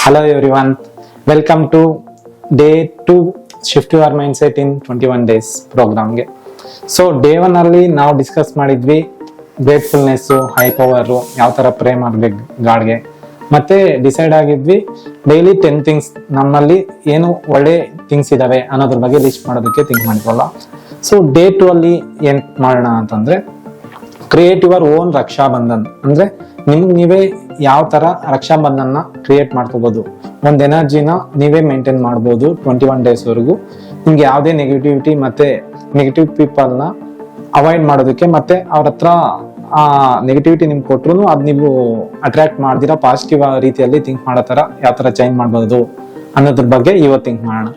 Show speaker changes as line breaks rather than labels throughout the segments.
Hello everyone, welcome to day 2 Shift Your Mindset in 21 days ಪ್ರೋಗ್ರಾಮ್ಗೆ. So day 1 ಅಲ್ಲಿ ನಾವು discuss ಮಾಡಿದ್ವಿ ಗ್ರೇಟ್ಫುಲ್ನೆಸ್ಸು, high power, ಯಾವ ಥರ ಪ್ರೇ ಮಾಡ್ಬೇಕು ಗಾಡ್ಗೆ, ಮತ್ತೆ ಡಿಸೈಡ್ ಆಗಿದ್ವಿ ಡೈಲಿ 10 ಥಿಂಗ್ಸ್ ನಮ್ಮಲ್ಲಿ ಏನು ಒಳ್ಳೆ ಥಿಂಗ್ಸ್ ಇದಾವೆ ಅನ್ನೋದ್ರ ಬಗ್ಗೆ ಲಿಸ್ಟ್ ಮಾಡೋದಕ್ಕೆ ಥಿಂಕ್ ಮಾಡ್ಕೊಳ್ಳ. ಸೊ ಡೇ 2 ಅಲ್ಲಿ ಏನ್ ಮಾಡೋಣ ಅಂತಂದ್ರೆ create your own Raksha Bandhan, ಅಂದ್ರೆ ನಿಮ್ಗೆ ನೀವೇ ಯಾವ ತರ ರಕ್ಷಾ ಬಂಧನ ಕ್ರಿಯೇಟ್ ಮಾಡ್ಕೋಬಹುದು, ಒಂದು ಎನರ್ಜಿನ ನೀವೇ ಮೇಂಟೈನ್ ಮಾಡ್ಬೋದು 21 ಡೇಸ್ ವರೆಗೂ. ನಿಮ್ಗೆ ಯಾವುದೇ ನೆಗೆಟಿವಿಟಿ ಮತ್ತೆ ನೆಗೆಟಿವ್ ಪೀಪಲ್ನ ಅವಾಯ್ಡ್ ಮಾಡೋದಕ್ಕೆ, ಮತ್ತೆ ಅವ್ರ ಹತ್ರ ಆ ನೆಗೆಟಿವಿಟಿ ನಿಮ್ಗೆ ಕೊಟ್ರು ಅದ್ ನೀವು ಅಟ್ರಾಕ್ಟ್ ಮಾಡ್ದಿರಾ ಪಾಸಿಟಿವ್ ರೀತಿಯಲ್ಲಿ ಥಿಂಕ್ ಮಾಡೋ ತರ ಯಾವ ತರ ಚೇಂಜ್ ಮಾಡ್ಬೋದು ಅನ್ನೋದ್ರ ಬಗ್ಗೆ ಇವತ್ತು ಥಿಂಕ್ ಮಾಡೋಣ.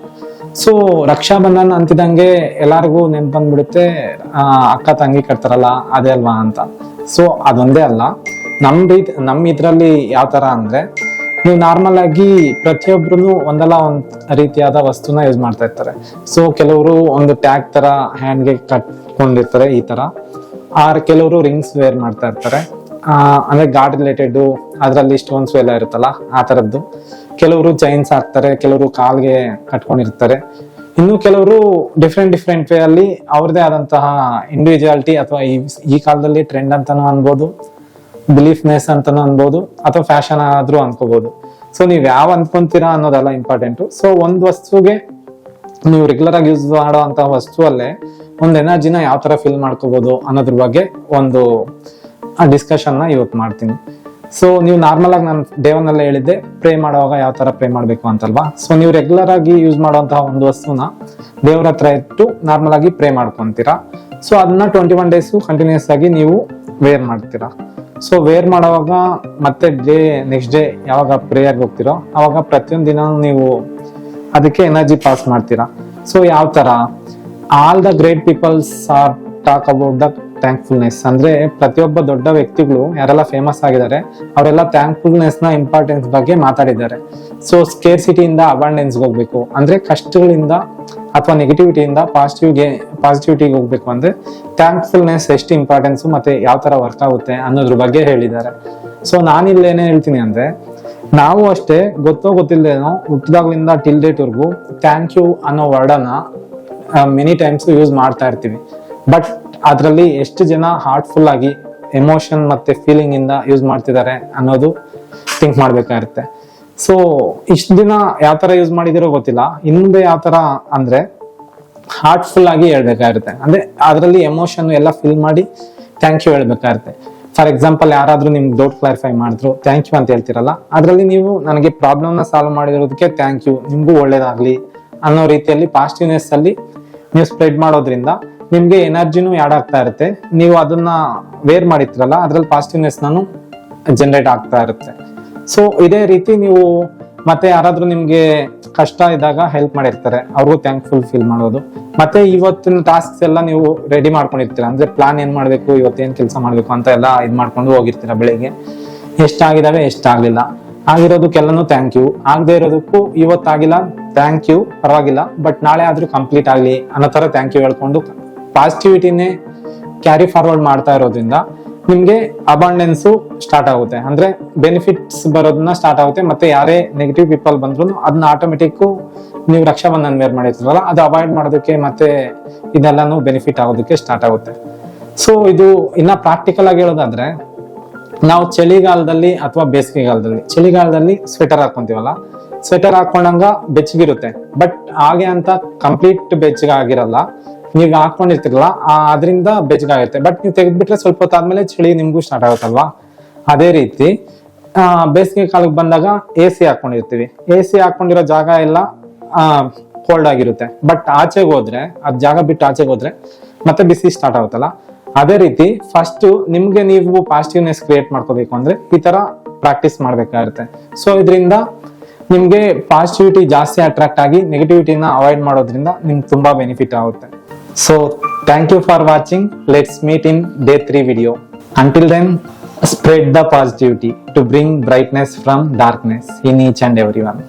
ಸೊ ರಕ್ಷಾ ಬಂಧನ್ ಅಂತಿದಂಗೆ ಎಲ್ಲಾರ್ಗು ನೆನ್ಪು ಬಂದ್ಬಿಡುತ್ತೆ ಅಕ್ಕ ತಂಗಿ ಕಟ್ತಾರಲ್ಲ ಅದೇ ಅಲ್ವಾ ಅಂತ. ಸೊ ಅದೊಂದೇ ಅಲ್ಲ, ನಮ್ ಇದ್ರಲ್ಲಿ ಯಾವ ತರ ಅಂದ್ರೆ, ನೀವು ನಾರ್ಮಲ್ ಆಗಿ ಪ್ರತಿಯೊಬ್ರು ಒಂದಲ್ಲ ಒಂದ್ ರೀತಿಯಾದ ವಸ್ತುನ ಯೂಸ್ ಮಾಡ್ತಾ ಇರ್ತಾರೆ. ಸೊ ಕೆಲವರು ಒಂದು ಟ್ಯಾಗ್ ತರ ಹ್ಯಾಂಡ್ಗೆ ಕಟ್ಕೊಂಡಿರ್ತಾರೆ ಈ ತರ, ಕೆಲವರು ರಿಂಗ್ಸ್ ವೇರ್ ಮಾಡ್ತಾ ಇರ್ತಾರೆ, ಅಂದ್ರೆ ಗಾಡ್ ರಿಲೇಟೆಡ್ ಅದ್ರಲ್ಲಿ ಸ್ಟೋನ್ಸ್ ಎಲ್ಲ ಇರುತ್ತಲ್ಲ ಆ ತರದ್ದು. ಕೆಲವರು ಚೈನ್ಸ್ ಹಾಕ್ತಾರೆ, ಕೆಲವರು ಕಾಲ್ಗೆ ಕಟ್ಕೊಂಡಿರ್ತಾರೆ, ಇನ್ನು ಕೆಲವರು ಡಿಫ್ರೆಂಟ್ ವೇ ಅಲ್ಲಿ ಅವ್ರದೇ ಆದಂತಹ ಇಂಡಿವಿಜುವಾಲಿಟಿ ಅಥವಾ ಈ ಕಾಲದಲ್ಲಿ ಟ್ರೆಂಡ್ ಅಂತಾನು ಅನ್ಬೋದು, ಬಿಲೀಫ್ನೆಸ್ ಅಂತಾನು ಅನ್ಬೋದು, ಅಥವಾ ಫ್ಯಾಷನ್ ಆದ್ರೂ ಅನ್ಕೋಬಹುದು. ಸೊ ನೀವ್ ಯಾವ ಅನ್ಕೊಂತೀರಾ ಅನ್ನೋದೆಲ್ಲ ಇಂಪಾರ್ಟೆಂಟ್. ಸೊ ಒಂದ್ ವಸ್ತುಗೆ ನೀವು ರೆಗ್ಯುಲರ್ ಆಗಿ ಯೂಸ್ ಮಾಡೋ ಅಂತ ವಸ್ತುವಲ್ಲೇ ಒಂದ್ ಎನರ್ಜಿನ ಯಾವ ತರ ಫಿಲ್ ಮಾಡ್ಕೋಬಹುದು ಅನ್ನೋದ್ರ ಬಗ್ಗೆ ಒಂದು ಡಿಸ್ಕಷನ್ ನ ಇವತ್ತು ಮಾಡ್ತೀನಿ. ಸೊ ನೀವು ನಾರ್ಮಲ್ ಆಗಿ ನಾನು ಡೇ 1 ಅಲ್ಲೇ ಹೇಳಿದ್ದೆ ಪ್ರೇ ಮಾಡುವಾಗ ಯಾವ ತರ ಪ್ರೇ ಮಾಡ್ಬೇಕು ಅಂತಲ್ವಾ. ಸೊ ನೀವು ರೆಗ್ಯುಲರ್ ಆಗಿ ಯೂಸ್ ಮಾಡುವಂತಹ ಒಂದು ವಸ್ತುನ ದೇವ್ರ ಹತ್ರ ಇಟ್ಟು ನಾರ್ಮಲ್ ಆಗಿ ಪ್ರೇ ಮಾಡ್ಕೊಂತೀರಾ. ಸೊ ಅದನ್ನ 21 ಡೇಸ್ ಕಂಟಿನ್ಯೂಸ್ ಆಗಿ ನೀವು ವೇರ್ ಮಾಡ್ತೀರಾ. ಸೊ ವೇರ್ ಮಾಡುವಾಗ ಮತ್ತೆ ನೆಕ್ಸ್ಟ್ ಡೇ ಯಾವಾಗ ಪ್ರೇಯರ್ಗೆ ಹೋಗ್ತಿರೋ ಅವಾಗ ಪ್ರತಿಯೊಂದು ದಿನ ನೀವು ಅದಕ್ಕೆ ಎನರ್ಜಿ ಪಾಸ್ ಮಾಡ್ತೀರಾ. ಸೊ ಯಾವ ತರ all the great peoples are talk about the thankfulness, ಅಂದ್ರೆ ಪ್ರತಿಯೊಬ್ಬ ದೊಡ್ಡ ವ್ಯಕ್ತಿಗಳು ಯಾರೆಲ್ಲ ಫೇಮಸ್ ಆಗಿದ್ದಾರೆ ಅವರೆಲ್ಲ ಥ್ಯಾಂಕ್ಫುಲ್ನೆಸ್ ನ ಇಂಪಾರ್ಟೆನ್ಸ್ ಬಗ್ಗೆ ಮಾತಾಡಿದ್ದಾರೆ. ಸೊ ಸ್ಕೇರ್ಸಿಟಿಯಿಂದ ಅಬಂಡೆನ್ಸ್ಗೆ ಹೋಗ್ಬೇಕು ಅಂದ್ರೆ, ಕಷ್ಟಗಳಿಂದ ಅಥವಾ ನೆಗೆಟಿವಿಟಿಯಿಂದ ಪಾಸಿಟಿವಿಟಿಗೆ ಹೋಗ್ಬೇಕು ಅಂದ್ರೆ ಥ್ಯಾಂಕ್ಫುಲ್ನೆಸ್ ಎಷ್ಟು ಇಂಪಾರ್ಟೆನ್ಸ್ ಮತ್ತೆ ಯಾವ ತರ ವರ್ಕ್ ಆಗುತ್ತೆ ಅನ್ನೋದ್ರ ಬಗ್ಗೆ ಹೇಳಿದ್ದಾರೆ. ಸೊ ನಾನಿಲ್ಲಿ ಏನೇ ಹೇಳ್ತೀನಿ ಅಂದ್ರೆ, ನಾವು ಅಷ್ಟೇ ಗೊತ್ತೋ ಗೊತ್ತಿಲ್ಲದೇನೋ ಹುಟ್ಟಿದಾಗ್ಲಿಂದ ಟಿಲ್ ಡೇಟ್ ವರ್ಗು ಥ್ಯಾಂಕ್ ಯು ಅನ್ನೋ ವರ್ಡನ್ನ ಮೆನಿ ಟೈಮ್ಸ್ ಯೂಸ್ ಮಾಡ್ತಾ ಇರ್ತೀವಿ. ಬಟ್ ಅದ್ರಲ್ಲಿ ಎಷ್ಟು ಜನ ಹಾರ್ಟ್ಫುಲ್ ಆಗಿ ಎಮೋಷನ್ ಮತ್ತೆ ಫೀಲಿಂಗ್ ಇಂದ ಯೂಸ್ ಮಾಡ್ತಿದ್ದಾರೆ ಅನ್ನೋದು ಥಿಂಕ್ ಮಾಡ್ಬೇಕಾಗಿರುತ್ತೆ. ಸೊ ಇಷ್ಟು ದಿನ ಯಾವ ತರ ಯೂಸ್ ಮಾಡಿದಿರೋ ಗೊತ್ತಿಲ್ಲ, ಇನ್ನೊಂದೇ ಯಾವ ತರ ಅಂದ್ರೆ ಹಾರ್ಟ್ಫುಲ್ ಆಗಿ ಹೇಳ್ಬೇಕಾಗಿರುತ್ತೆ. ಅಂದ್ರೆ ಅದರಲ್ಲಿ ಎಮೋಷನ್ ಎಲ್ಲ ಫೀಲ್ ಮಾಡಿ ಥ್ಯಾಂಕ್ ಯು ಹೇಳ್ಬೇಕಾಗಿರುತ್ತೆ. ಫಾರ್ ಎಕ್ಸಾಂಪಲ್, ಯಾರಾದ್ರೂ ನಿಮ್ಗೆ ಡೌಟ್ ಕ್ಲಾರಿಫೈ ಮಾಡಿದ್ರು ಥ್ಯಾಂಕ್ ಯು ಅಂತ ಹೇಳ್ತಿರಲ್ಲ, ಅದ್ರಲ್ಲಿ ನೀವು ನನಗೆ ಪ್ರಾಬ್ಲಮ್ ನ ಸಾಲ್ವ್ ಮಾಡಿರೋದಕ್ಕೆ ಥ್ಯಾಂಕ್ ಯು, ನಿಮ್ಗೂ ಒಳ್ಳೇದಾಗ್ಲಿ ಅನ್ನೋ ರೀತಿಯಲ್ಲಿ ಪಾಸಿಟಿವ್ನೆಸ್ ಅಲ್ಲಿ ನೀವು ಸ್ಪ್ರೆಡ್ ಮಾಡೋದ್ರಿಂದ ನಿಮ್ಗೆ ಎನರ್ಜಿನೂ ಆಡ್ ಆಗ್ತಾ ಇರುತ್ತೆ. ನೀವು ಅದನ್ನ ವೇರ್ ಮಾಡಿರ್ತೀರಲ್ಲ ಅದ್ರಲ್ಲಿ ಪಾಸಿಟಿವ್ನೆಸ್ ನಾನು ಜನರೇಟ್ ಆಗ್ತಾ ಇರುತ್ತೆ. ಸೊ ಇದೇ ರೀತಿ ನೀವು ಮತ್ತೆ ಯಾರಾದ್ರೂ ನಿಮ್ಗೆ ಕಷ್ಟ ಇದ್ದಾಗ ಹೆಲ್ಪ್ ಮಾಡಿರ್ತಾರೆ, ಅವ್ರಿಗೂ ಥ್ಯಾಂಕ್ಫುಲ್ ಫೀಲ್ ಮಾಡೋದು. ಮತ್ತೆ ಇವತ್ತಿನ ಟಾಸ್ಕ್ಸ್ ಎಲ್ಲ ನೀವು ರೆಡಿ ಮಾಡ್ಕೊಂಡಿರ್ತೀರ, ಅಂದ್ರೆ ಪ್ಲಾನ್ ಏನ್ ಮಾಡ್ಬೇಕು, ಇವತ್ತೇನ್ ಕೆಲಸ ಮಾಡ್ಬೇಕು ಅಂತ ಎಲ್ಲ ಇದ್ ಮಾಡ್ಕೊಂಡು ಹೋಗಿರ್ತೀರ. ಬೆಳಿಗ್ಗೆ ಎಷ್ಟಾಗಿದಾವೆ ಎಷ್ಟಾಗ್ಲಿಲ್ಲ, ಆಗಿರೋದಕ್ಕೆಲ್ಲನೂ ಥ್ಯಾಂಕ್ ಯು, ಆಗದೆ ಇರೋದಕ್ಕೂ ಇವತ್ತಾಗಿಲ್ಲ ಥ್ಯಾಂಕ್ ಯು ಪರವಾಗಿಲ್ಲ ಬಟ್ ನಾಳೆ ಆದ್ರೂ ಕಂಪ್ಲೀಟ್ ಆಗ್ಲಿ ಅನ್ನೋ ತರ ಥ್ಯಾಂಕ್ ಯು ಹೇಳ್ಕೊಂಡು ಪಾಸಿಟಿವಿಟಿನೇ ಕ್ಯಾರಿ ಫಾರ್ವರ್ಡ್ ಮಾಡ್ತಾ ಇರೋದ್ರಿಂದ ನಿಮ್ಗೆ ಅಬಂಡೆನ್ಸು ಸ್ಟಾರ್ಟ್ ಆಗುತ್ತೆ, ಅಂದ್ರೆ ಬೆನಿಫಿಟ್ಸ್ ಬರೋದನ್ನ ಸ್ಟಾರ್ಟ್ ಆಗುತ್ತೆ. ಮತ್ತೆ ಯಾರೇ ನೆಗೆಟಿವ್ ಪೀಪಲ್ ಬಂದ್ರು ಅದನ್ನ ಆಟೋಮೆಟಿಕ್ ನೀವು ರಕ್ಷಾ ಬಂಧನ್ ವೇರ್ ಮಾಡಿರ್ತೀರಲ್ಲ ಅದು ಅವಾಯ್ಡ್ ಮಾಡೋದಕ್ಕೆ ಮತ್ತೆ ಇದೆಲ್ಲಾನು ಬೆನಿಫಿಟ್ ಆಗೋದಕ್ಕೆ ಸ್ಟಾರ್ಟ್ ಆಗುತ್ತೆ. ಸೊ ಇದು ಇನ್ನ ಪ್ರಾಕ್ಟಿಕಲ್ ಆಗಿ ಹೇಳೋದಾದ್ರೆ, ನಾವು ಚಳಿಗಾಲದಲ್ಲಿ ಅಥವಾ ಬೇಸಿಗೆಗಾಲದಲ್ಲಿ, ಚಳಿಗಾಲದಲ್ಲಿ ಸ್ವೆಟರ್ ಹಾಕೊಂತೀವಲ್ಲ, ಸ್ವೆಟರ್ ಹಾಕೊಂಡಂಗ ಬೆಚ್ಚಗಿರುತ್ತೆ, ಬಟ್ ಹಾಗೆ ಅಂತ ಕಂಪ್ಲೀಟ್ ಬೆಚ್ಚಗಾಗಿರಲ್ಲ. ನೀವು ಹಾಕೊಂಡಿರ್ತಿರಲ್ಲ ಅದರಿಂದ ಬೆಚ್ಚಗಾಗಿರುತ್ತೆ, ಬಟ್ ನೀವು ತೆಗೆದ್ಬಿಟ್ರೆ ಸ್ವಲ್ಪ ಹೊತ್ತಾದ್ಮೇಲೆ ಚಳಿ ನಿಮ್ಗೂ ಸ್ಟಾರ್ಟ್ ಆಗುತ್ತಲ್ವಾ. ಅದೇ ರೀತಿ ಬೇಸಿಗೆ ಕಾಲಕ್ಕೆ ಬಂದಾಗ AC ಹಾಕೊಂಡಿರ್ತೀವಿ, AC ಹಾಕೊಂಡಿರೋ ಜಾಗ ಎಲ್ಲ ಕೋಲ್ಡ್ ಆಗಿರುತ್ತೆ, ಬಟ್ ಆಚೆಗೆ ಹೋದ್ರೆ ಅದ್ ಜಾಗ ಬಿಟ್ಟು ಆಚೆಗೆ ಹೋದ್ರೆ ಮತ್ತೆ ಬಿಸಿ ಸ್ಟಾರ್ಟ್ ಆಗುತ್ತಲ್ಲ. ಅದೇ ರೀತಿ ಫಸ್ಟ್ ನಿಮ್ಗೆ ನೀವು ಪಾಸಿಟಿವ್ನೆಸ್ ಕ್ರಿಯೇಟ್ ಮಾಡ್ಕೋಬೇಕು ಅಂದ್ರೆ ಈ ತರ ಪ್ರಾಕ್ಟೀಸ್ ಮಾಡ್ಬೇಕಾಗುತ್ತೆ. ಸೊ ಇದರಿಂದ ನಿಮ್ಗೆ ಪಾಸಿಟಿವಿಟಿ ಜಾಸ್ತಿ ಅಟ್ರಾಕ್ಟ್ ಆಗಿ ನೆಗೆಟಿವಿಟಿನ ಅವಾಯ್ಡ್ ಮಾಡೋದ್ರಿಂದ ನಿಮ್ಗೆ ತುಂಬಾ ಬೆನಿಫಿಟ್ ಆಗುತ್ತೆ. So thank you for watching. Let's meet in day 3 video. Until then, spread the positivity to bring brightness from darkness in each and everyone.